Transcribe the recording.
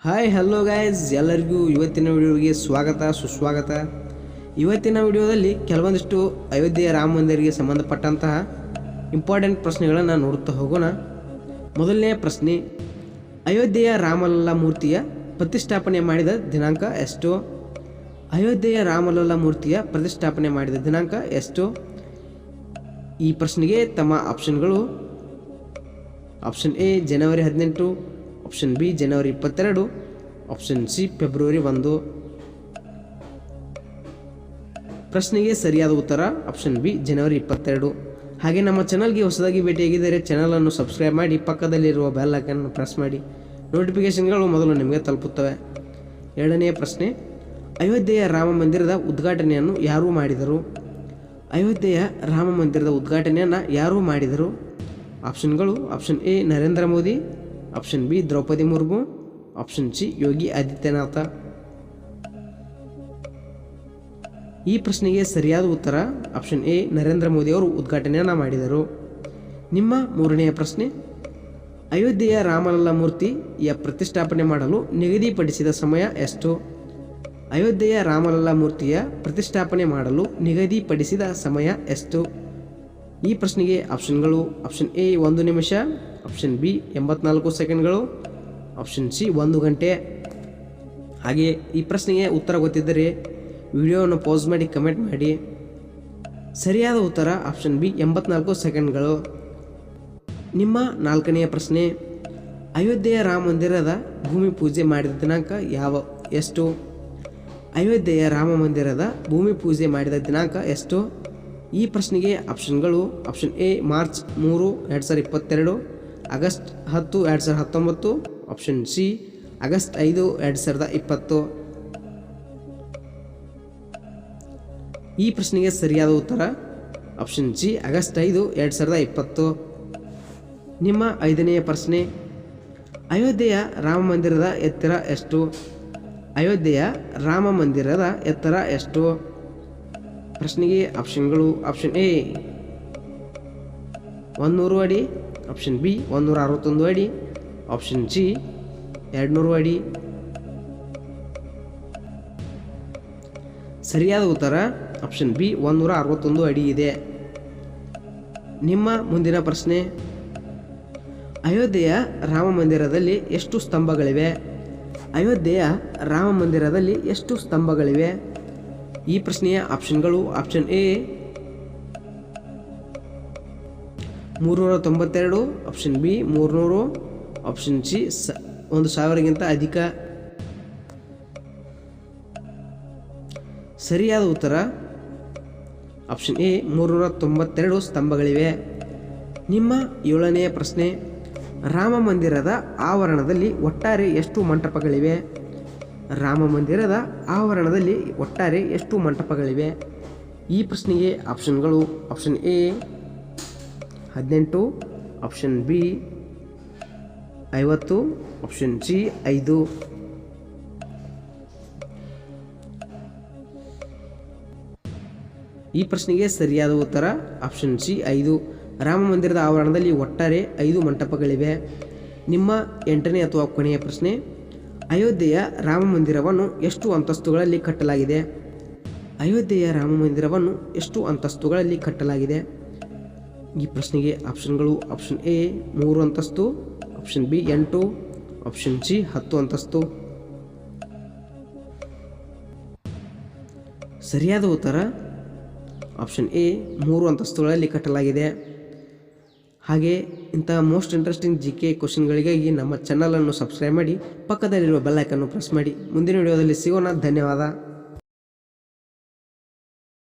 Hi hello guys, ಎಲ್ಲರಿಗೂ ಇವತ್ತಿನ ವಿಡಿಯೋಗೆ ಸ್ವಾಗತ ಸುಸ್ವಾಗತ. ಇವತ್ತಿನ ವಿಡಿಯೋದಲ್ಲಿ ಕೆಲವೊಂದಿಷ್ಟು ಅಯೋಧ್ಯೆಯ ರಾಮ ಮಂದಿರಿಗೆ ಸಂಬಂಧಪಟ್ಟಂತಹ ಇಂಪಾರ್ಟೆಂಟ್ ಪ್ರಶ್ನೆಗಳನ್ನು ನೋಡುತ್ತಾ ಹೋಗೋಣ. ಮೊದಲನೇ ಪ್ರಶ್ನೆ, ಅಯೋಧ್ಯೆಯ ರಾಮಲಲ್ಲಾ ಮೂರ್ತಿಯ ಪ್ರತಿಷ್ಠಾಪನೆ ಮಾಡಿದ ದಿನಾಂಕ ಎಷ್ಟು? ಅಯೋಧ್ಯೆಯ ರಾಮಲಲ್ಲಾ ಮೂರ್ತಿಯ ಪ್ರತಿಷ್ಠಾಪನೆ ಮಾಡಿದ ದಿನಾಂಕ ಎಷ್ಟು? ಈ ಪ್ರಶ್ನೆಗೆ ತಮ್ಮ ಆಪ್ಷನ್ಗಳು: ಆಪ್ಷನ್ ಎ ಜನವರಿ 18, ಆಪ್ಷನ್ ಬಿ ಜನವರಿ 22, ಆಪ್ಷನ್ ಸಿ ಫೆಬ್ರವರಿ 1. ಪ್ರಶ್ನೆಗೆ ಸರಿಯಾದ ಉತ್ತರ ಆಪ್ಷನ್ ಬಿ ಜನವರಿ 22. ಹಾಗೆ ನಮ್ಮ ಚಾನಲ್ಗೆ ಹೊಸದಾಗಿ ಭೇಟಿಯಾಗಿದ್ದರೆ ಚಾನಲನ್ನು ಸಬ್ಸ್ಕ್ರೈಬ್ ಮಾಡಿ, ಪಕ್ಕದಲ್ಲಿರುವ ಬೆಲ್ ಐಕನ್ ಪ್ರೆಸ್ ಮಾಡಿ, ನೋಟಿಫಿಕೇಷನ್ಗಳು ಮೊದಲು ನಿಮಗೆ ತಲುಪುತ್ತವೆ. ಎರಡನೆಯ ಪ್ರಶ್ನೆ, ಅಯೋಧ್ಯೆಯ ರಾಮ ಮಂದಿರದ ಉದ್ಘಾಟನೆಯನ್ನು ಯಾರು ಮಾಡಿದರು? ಅಯೋಧ್ಯೆಯ ರಾಮ ಮಂದಿರದ ಉದ್ಘಾಟನೆಯನ್ನು ಯಾರು ಮಾಡಿದರು? ಆಪ್ಷನ್ಗಳು: option A Narendra Modi, option B Draupadi Murmu, option C Yogi Adityanath. ಈ ಪ್ರಶ್ನೆಗೆ ಸರಿಯಾದ ಉತ್ತರ ಆಪ್ಷನ್ ಎ ನರೇಂದ್ರ ಮೋದಿ ಅವರು ಉದ್ಘಾಟನೆಯನ್ನು ಮಾಡಿದರು. ನಿಮ್ಮ ಮೂರನೆಯ ಪ್ರಶ್ನೆ, ಅಯೋಧ್ಯೆಯ ರಾಮಲಲ್ಲಾ ಮೂರ್ತಿಯ ಪ್ರತಿಷ್ಠಾಪನೆ ಮಾಡಲು ನಿಗದಿಪಡಿಸಿದ ಸಮಯ ಎಷ್ಟು? ಅಯೋಧ್ಯೆಯ ರಾಮಲಲ್ಲಾ ಮೂರ್ತಿಯ ಪ್ರತಿಷ್ಠಾಪನೆ ಮಾಡಲು ನಿಗದಿಪಡಿಸಿದ ಸಮಯ ಎಷ್ಟು? ಈ ಪ್ರಶ್ನೆಗೆ ಆಪ್ಷನ್ಗಳು: ಆಪ್ಷನ್ ಎ 1 ನಿಮಿಷ, ಆಪ್ಷನ್ ಬಿ 84 ಸೆಕೆಂಡ್ಗಳು, ಆಪ್ಷನ್ ಸಿ 1 ಗಂಟೆ. ಹಾಗೆ ಈ ಪ್ರಶ್ನೆಗೆ ಉತ್ತರ ಗೊತ್ತಿದ್ದರೆ ವಿಡಿಯೋವನ್ನು ಪಾಸ್ ಮಾಡಿ ಕಮೆಂಟ್ ಮಾಡಿ. ಸರಿಯಾದ ಉತ್ತರ ಆಪ್ಷನ್ ಬಿ 84 ಸೆಕೆಂಡ್ಗಳು. ನಿಮ್ಮ ನಾಲ್ಕನೆಯ ಪ್ರಶ್ನೆ, ಅಯೋಧ್ಯೆಯ ರಾಮ ಮಂದಿರದ ಭೂಮಿ ಪೂಜೆ ಮಾಡಿದ ದಿನಾಂಕ ಎಷ್ಟು? ಅಯೋಧ್ಯೆಯ ರಾಮ ಮಂದಿರದ ಭೂಮಿ ಪೂಜೆ ಮಾಡಿದ ದಿನಾಂಕ ಎಷ್ಟು? ಈ ಪ್ರಶ್ನೆಗೆ ಆಪ್ಷನ್ಗಳು: option A March 3, 2022, August 10, 2019, option C August 5, 2020. ಈ ಪ್ರಶ್ನೆಗೆ ಸರಿಯಾದ ಉತ್ತರ ಆಪ್ಷನ್ ಸಿ ಆಗಸ್ಟ್ 5, 2020. ನಿಮ್ಮ ಐದನೆಯ ಪ್ರಶ್ನೆ, ಅಯೋಧ್ಯೆಯ ರಾಮ ಮಂದಿರದ ಎತ್ತರ ಎಷ್ಟು? ಅಯೋಧ್ಯೆಯ ರಾಮ ಮಂದಿರದ ಎತ್ತರ ಎಷ್ಟು? ಪ್ರಶ್ನೆಗೆ ಆಪ್ಷನ್ಗಳು: ಆಪ್ಷನ್ ಎ 100 ಅಡಿ, ಆಪ್ಷನ್ ಬಿ 161 ಅಡಿ, ಆಪ್ಷನ್ ಸಿ 200 ಅಡಿ. ಸರಿಯಾದ ಉತ್ತರ ಆಪ್ಷನ್ ಬಿ 161 ಅಡಿ ಇದೆ. ನಿಮ್ಮ ಮುಂದಿನ ಪ್ರಶ್ನೆ, ಅಯೋಧ್ಯೆಯ ರಾಮ ಮಂದಿರದಲ್ಲಿ ಎಷ್ಟು ಸ್ತಂಭಗಳಿವೆ? ಅಯೋಧ್ಯೆಯ ರಾಮ ಮಂದಿರದಲ್ಲಿ ಎಷ್ಟು ಸ್ತಂಭಗಳಿವೆ? ಈ ಪ್ರಶ್ನೆಯ ಆಪ್ಷನ್ಗಳು: option A 392, option B 300, option C 1000ಗಿಂತ ಅಧಿಕ. ಸರಿಯಾದ ಉತ್ತರ ಆಪ್ಷನ್ ಎ 392 ಸ್ತಂಭಗಳಿವೆ. ನಿಮ್ಮ ಏಳನೆಯ ಪ್ರಶ್ನೆ, ರಾಮ ಮಂದಿರದ ಆವರಣದಲ್ಲಿ ಒಟ್ಟಾರೆ ಎಷ್ಟು ಮಂಟಪಗಳಿವೆ? ರಾಮ ಮಂದಿರದ ಆವರಣದಲ್ಲಿ ಒಟ್ಟಾರೆ ಎಷ್ಟು ಮಂಟಪಗಳಿವೆ? ಈ ಪ್ರಶ್ನೆಗೆ ಆಪ್ಷನ್ಗಳು: option A 18, option B 50, option C 5. ಈ ಪ್ರಶ್ನೆಗೆ ಸರಿಯಾದ ಉತ್ತರ ಆಪ್ಷನ್ ಸಿ 5. ರಾಮ ಮಂದಿರದ ಆವರಣದಲ್ಲಿ ಒಟ್ಟಾರೆ 5 ಮಂಟಪಗಳಿವೆ. ನಿಮ್ಮ ಎಂಟನೇ ಅಥವಾ ಕೊನೆಯ ಪ್ರಶ್ನೆ, ಅಯೋಧ್ಯೆಯ ರಾಮ ಮಂದಿರವನ್ನು ಎಷ್ಟು ಅಂತಸ್ತುಗಳಲ್ಲಿ ಕಟ್ಟಲಾಗಿದೆ? ಅಯೋಧ್ಯೆಯ ರಾಮ ಮಂದಿರವನ್ನು ಎಷ್ಟು ಅಂತಸ್ತುಗಳಲ್ಲಿ ಕಟ್ಟಲಾಗಿದೆ? ಈ ಪ್ರಶ್ನೆಗೆ ಆಪ್ಷನ್ಗಳು: ಆಪ್ಷನ್ ಎ 3 ಅಂತಸ್ತು, ಆಪ್ಷನ್ ಬಿ 8, ಆಪ್ಷನ್ ಸಿ 10 ಅಂತಸ್ತು. ಸರಿಯಾದ ಉತ್ತರ ಆಪ್ಷನ್ ಎ 3 ಅಂತಸ್ತುಗಳಲ್ಲಿ ಕಟ್ಟಲಾಗಿದೆ. ಹಾಗೆ ಇಂತಹ ಮೋಸ್ಟ್ ಇಂಟ್ರೆಸ್ಟಿಂಗ್ GK ಕ್ವಶನ್ಗಳಿಗಾಗಿ ನಮ್ಮ ಚಾನಲನ್ನು ಸಬ್ಸ್ಕ್ರೈಬ್ ಮಾಡಿ, ಪಕ್ಕದಲ್ಲಿರುವ ಬೆಲ್ ಐಕನ್ನು ಪ್ರೆಸ್ ಮಾಡಿ. ಮುಂದಿನ ವಿಡಿಯೋದಲ್ಲಿ ಸಿಗೋಣ. ಧನ್ಯವಾದ.